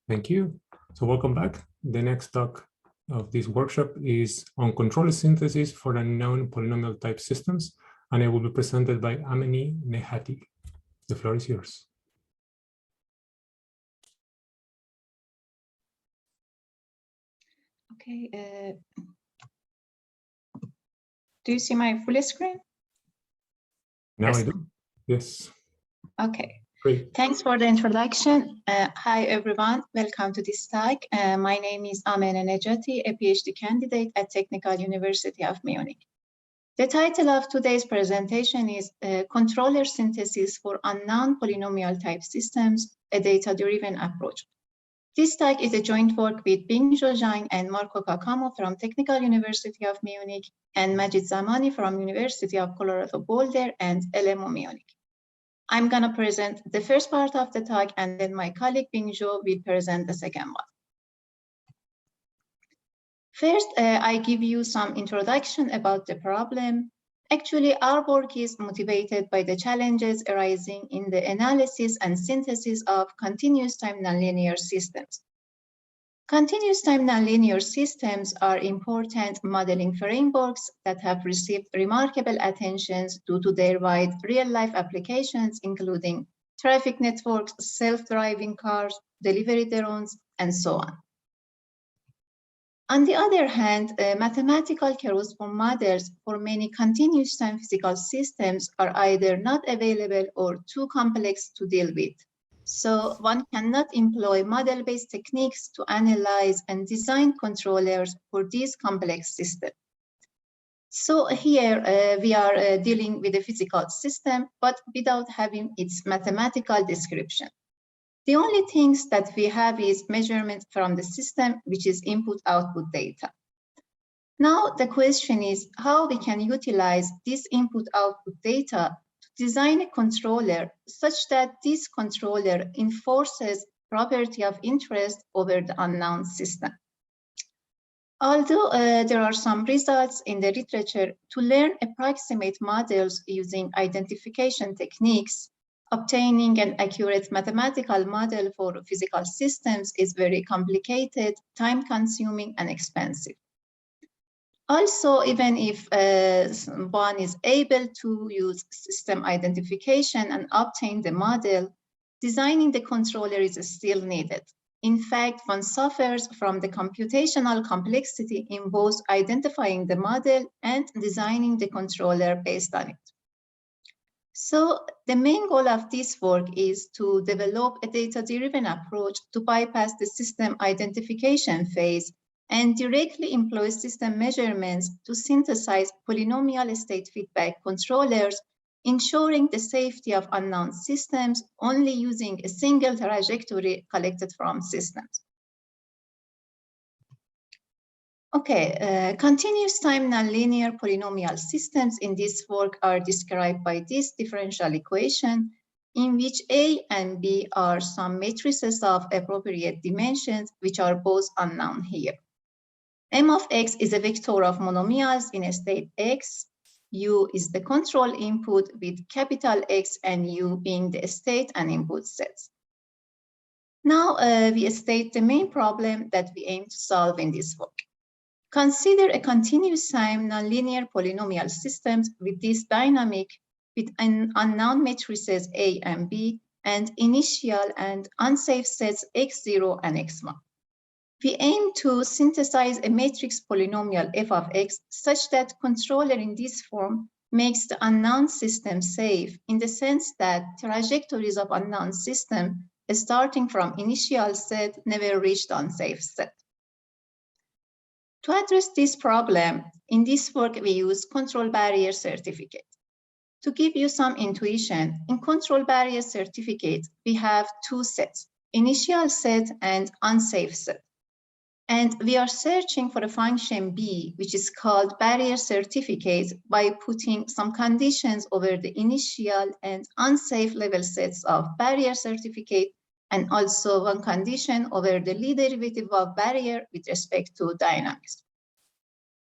Thank you. So welcome back. The next talk of this workshop is on controller synthesis for unknown polynomial type systems, and it will be presented by Ameneh Nehati. The floor is yours. Okay. Do you see my full screen? Now Yes. I do. Yes. Okay. Great. Thanks for the introduction. Hi, everyone. Welcome to this talk. My name is Ameneh Nejati, a PhD candidate at Technical University of Munich. The title of today's presentation is Controller Synthesis for Unknown Polynomial Type Systems, a Data-Driven Approach. This talk is a joint work with Bingzhuo and Marco Caccamo from Technical University of Munich and Majid Zamani from University of Colorado Boulder and LMU Munich. I'm going to present the first part of the talk, and then my colleague Bingzhuo will present the second one. First, I give you some introduction about the problem. Actually, our work is motivated by the challenges arising in the analysis and synthesis of continuous time nonlinear systems. Continuous time nonlinear systems are important modeling frameworks that have received remarkable attention due to their wide real-life applications, including traffic networks, self-driving cars, delivery drones, and so on. On the other hand, mathematical corresponding models for many continuous time physical systems are either not available or too complex to deal with. So one cannot employ model-based techniques to analyze and design controllers for these complex systems. So here we are dealing with a physical system, but without having its mathematical description. The only things that we have is measurement from the system, which is input-output data. Now the question is how we can utilize this input-output data to design a controller such that this controller enforces property of interest over the unknown system. Although there are some results in the literature to learn approximate models using identification techniques, obtaining an accurate mathematical model for physical systems is very complicated, time-consuming, and expensive. Also, even if one is able to use system identification and obtain the model, designing the controller is still needed. In fact, one suffers from the computational complexity in both identifying the model and designing the controller based on it. So the main goal of this work is to develop a data-driven approach to bypass the system identification phase and directly employ system measurements to synthesize polynomial state feedback controllers, ensuring the safety of unknown systems only using a single trajectory collected from systems. Okay, continuous time nonlinear polynomial systems in this work are described by this differential equation in which A and B are some matrices of appropriate dimensions which are both unknown here. M of X is a vector of monomials in a state X. U is the control input with capital X and U being the state and input sets. Now we state the main problem that we aim to solve in this work. Consider a continuous time nonlinear polynomial systems with this dynamic with an unknown matrices A and B and initial and unsafe sets X0 and X1. We aim to synthesize a matrix polynomial f of X such that controller in this form makes the unknown system safe in the sense that trajectories of unknown system starting from initial set never reached unsafe set. To address this problem, in this work, we use control barrier certificate. To give you some intuition, in control barrier certificate, we have two sets, initial set and unsafe set. And we are searching for a function B, which is called barrier certificate, by putting some conditions over the initial and unsafe level sets of barrier certificate, and also one condition over the Lie derivative of barrier with respect to dynamics.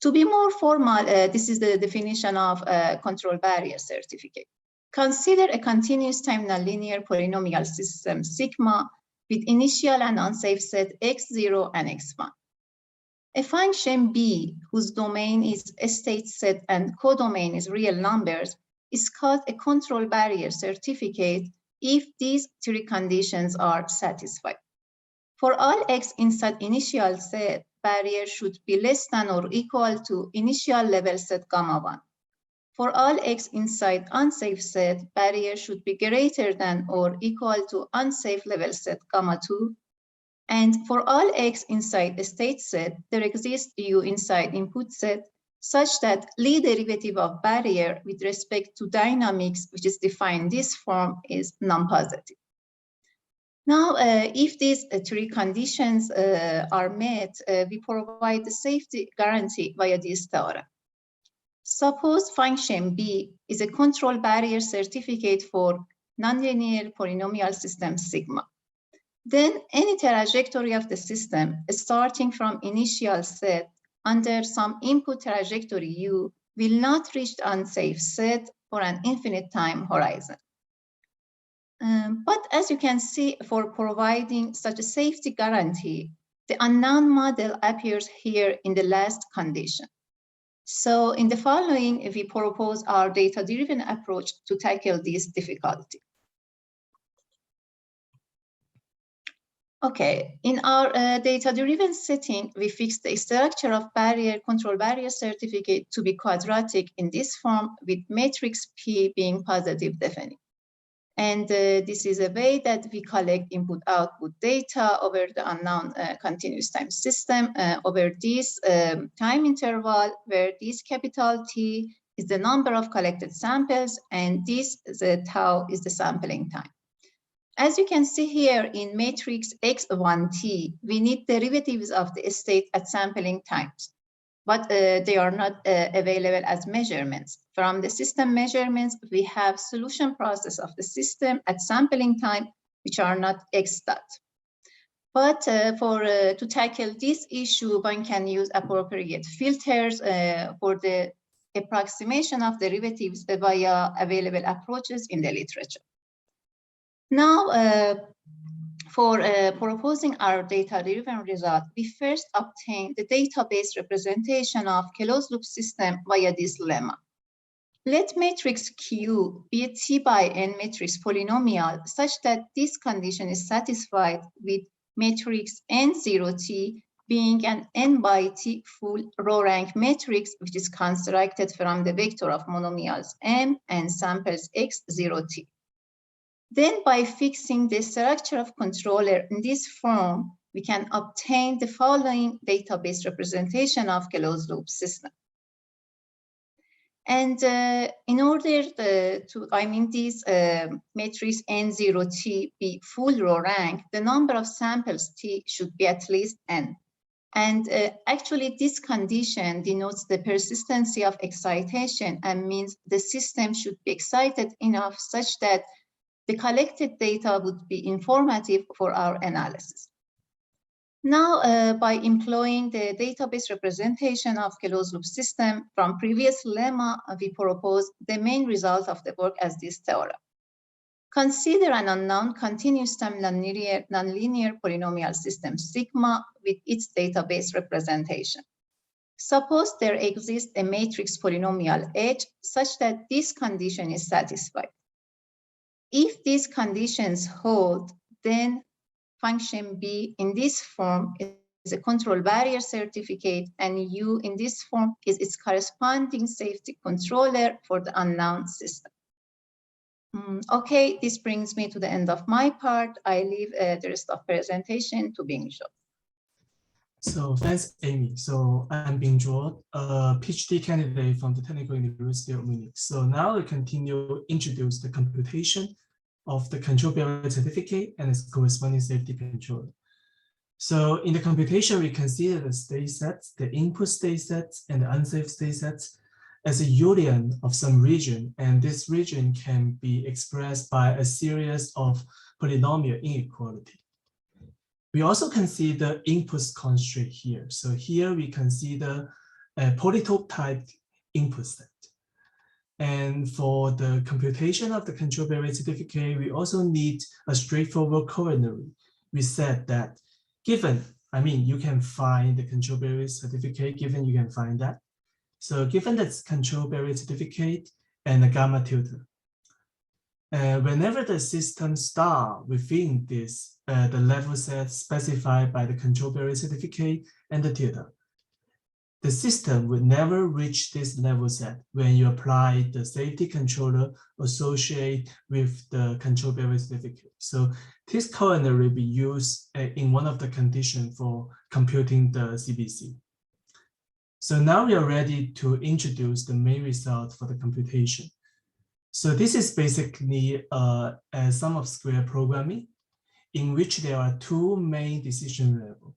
To be more formal, this is the definition of control barrier certificate. Consider a continuous time nonlinear polynomial system sigma with initial and unsafe set x0 and x1. A function B, whose domain is a state set and codomain is real numbers, is called a control barrier certificate if these three conditions are satisfied. For all x inside initial set, barrier should be less than or equal to initial level set gamma 1. For all x inside unsafe set, barrier should be greater than or equal to unsafe level set gamma 2. And for all x inside a state set, there exists u inside input set such that Lie derivative of barrier with respect to dynamics, which is defined in this form, is non-positive. Now, if these three conditions are met, we provide the safety guarantee via this theorem. Suppose function B is a control barrier certificate for nonlinear polynomial system sigma. Then any trajectory of the system starting from initial set under some input trajectory u will not reach the unsafe set for an infinite time horizon. But as you can see, for providing such a safety guarantee, the unknown model appears here in the last condition. So in the following, we propose our data-driven approach to tackle this difficulty. Okay, in our data-driven setting, we fix the structure of control barrier certificate to be quadratic in this form, with matrix P being positive definite. And this is a way that we collect input-output data over the unknown continuous time system over this time interval, where this capital T is the number of collected samples, and this tau is the sampling time. As you can see here in matrix X1T, we need derivatives of the state at sampling times, but they are not available as measurements. From the system measurements, we have solution process of the system at sampling time, which are not X dot. But to tackle this issue, one can use appropriate filters for the approximation of derivatives via available approaches in the literature. Now, for proposing our data-driven result, we first obtain the database representation of closed-loop system via this lemma. Let matrix Q be a T by N matrix polynomial such that this condition is satisfied with matrix N0T being an N by T full row rank matrix, which is constructed from the vector of monomials M and samples X0T. Then by fixing the structure of controller in this form, we can obtain the following database representation of closed loop system. And in order this matrix N0T be full row rank, the number of samples T should be at least N. And actually this condition denotes the persistency of excitation and means the system should be excited enough such that the collected data would be informative for our analysis. Now, by employing the database representation of closed-loop system from previous lemma, we propose the main result of the work as this theorem. Consider an unknown continuous time nonlinear polynomial system sigma with its database representation. Suppose there exists a matrix polynomial H such that this condition is satisfied. If these conditions hold, then function B in this form is a control barrier certificate, and U in this form is its corresponding safety controller for the unknown system. Okay, this brings me to the end of my part. I leave the rest of presentation to Bingzhuo. So thanks, Amy. So I'm Bingzhuo, a PhD candidate from the Technical University of Munich. So now I continue introduce the computation of the control barrier certificate and its corresponding safety control. So in the computation, we consider the state sets, the input state sets, and the unsafe state sets as a union of some region, and this region can be expressed by a series of polynomial inequality. We also consider inputs constraint here. So here we consider a Polynomial-Type input set. And for the computation of the control barrier certificate, we also need a straightforward corollary, we said that given, you can find the control barrier certificate, given you can find that. So given that control barrier certificate and the gamma tilde, whenever the system start within this, the level set specified by the control barrier certificate and the tilde, the system will never reach this level set when you apply the safety controller associated with the control barrier certificate. So this currently will be used in one of the conditions for computing the CBC. So now we are ready to introduce the main result for the computation. So this is basically a sum of square programming in which there are two main decision levels.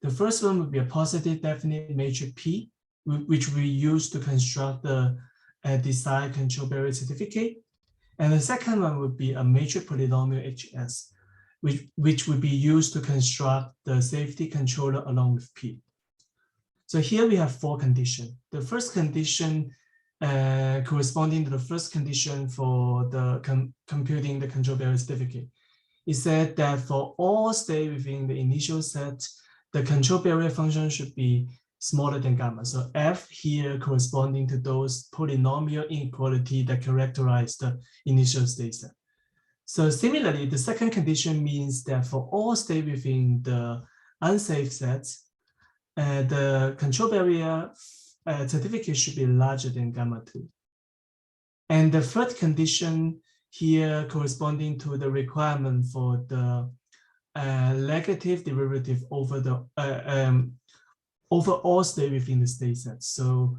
The first one would be a positive definite matrix P, which we use to construct the desired control barrier certificate. And the second one would be a matrix polynomial HS, which would be used to construct the safety controller along with P. So here we have four conditions. The first condition corresponding to the first condition for the computing the control barrier certificate is said that for all states within the initial set, the control barrier function should be smaller than gamma. So F here corresponding to those polynomial inequality that characterize the initial state set. So similarly, the second condition means that for all states within the unsafe sets, the control barrier certificate should be larger than gamma 2. And the third condition here corresponding to the requirement for the negative derivative over the over all state within the state set. So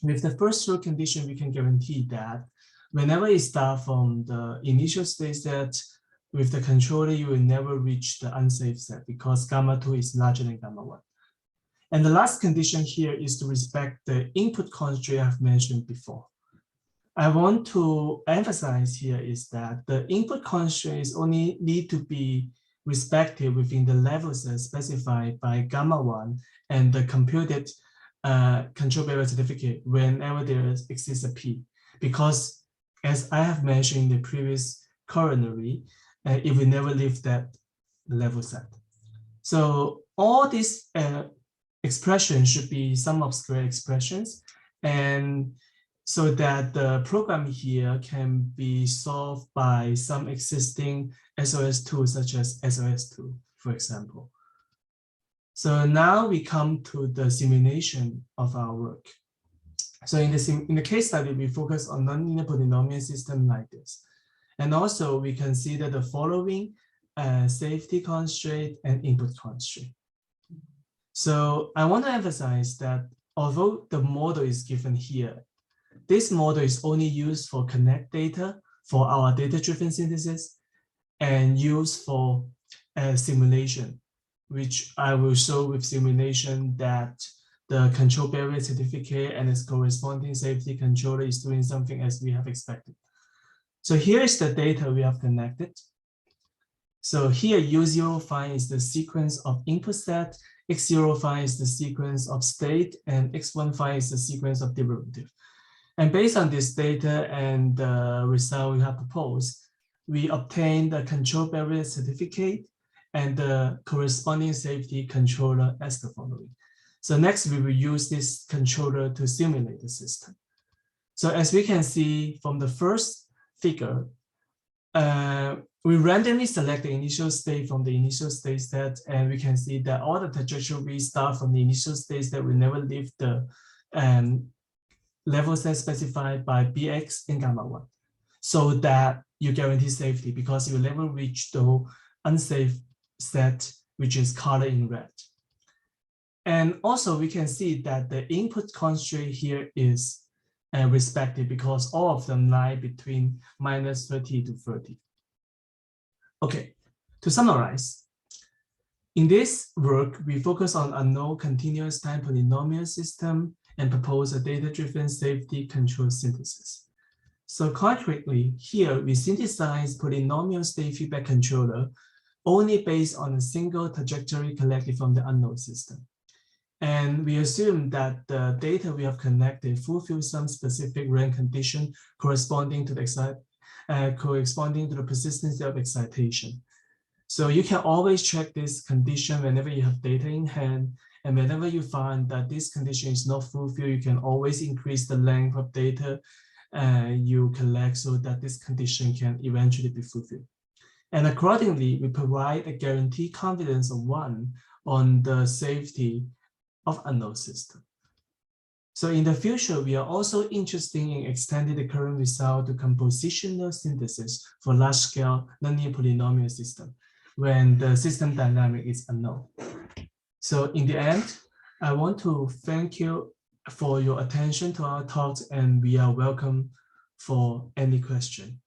with the first two condition, we can guarantee that whenever you start from the initial state set with the controller, you will never reach the unsafe set because gamma 2 is larger than gamma 1. And the last condition here is to respect the input constraint I've mentioned before. I want to emphasize here is that the input constraints only need to be respected within the levels specified by gamma 1 and the computed control barrier certificate whenever there exists a P. Because as I have mentioned in the previous corollary, it will never leave that level set. So all these expressions should be sum of square expressions, and so that the program here can be solved by some existing SOS tools such as SOS2, for example. So now we come to the simulation of our work. So in the case study, we focus on nonlinear polynomial system like this. And also we consider the following safety constraint and input constraint. So I want to emphasize that although the model is given here, this model is only used for connect data for our data-driven synthesis and used for simulation, which I will show with simulation that the control barrier certificate and its corresponding safety controller is doing something as we have expected. So here is the data we have connected. So here U05 is the sequence of input set, X05 is the sequence of state, and X15 is the sequence of derivative. And based on this data and the result we have proposed, we obtain the control barrier certificate and the corresponding safety controller as the following. So next, we will use this controller to simulate the system. So as we can see from the first figure, we randomly select the initial state from the initial state set, and we can see that all the trajectory start from the initial state that will never leave the level set specified by Bx in gamma 1, so that you guarantee safety because you will never reach the unsafe set, which is colored in red. And also we can see that the input constraint here is respected because all of them lie between -30 to 30. Okay, to summarize, in this work, we focus on unknown continuous time polynomial system and propose a data-driven safety control synthesis. So concretely, here we synthesize polynomial state feedback controller only based on a single trajectory collected from the unknown system. And we assume that the data we have connected fulfill some specific rank condition corresponding to the persistency of excitation. So you can always check this condition whenever you have data in hand. And whenever you find that this condition is not fulfilled, you can always increase the length of data you collect so that this condition can eventually be fulfilled. And accordingly, we provide a guaranteed confidence of 1 on the safety of unknown system. So in the future, we are also interested in extending the current result to compositional synthesis for large-scale linear polynomial system when the system dynamic is unknown. So in the end, I want to thank you for your attention to our talks, and we are welcome for any question.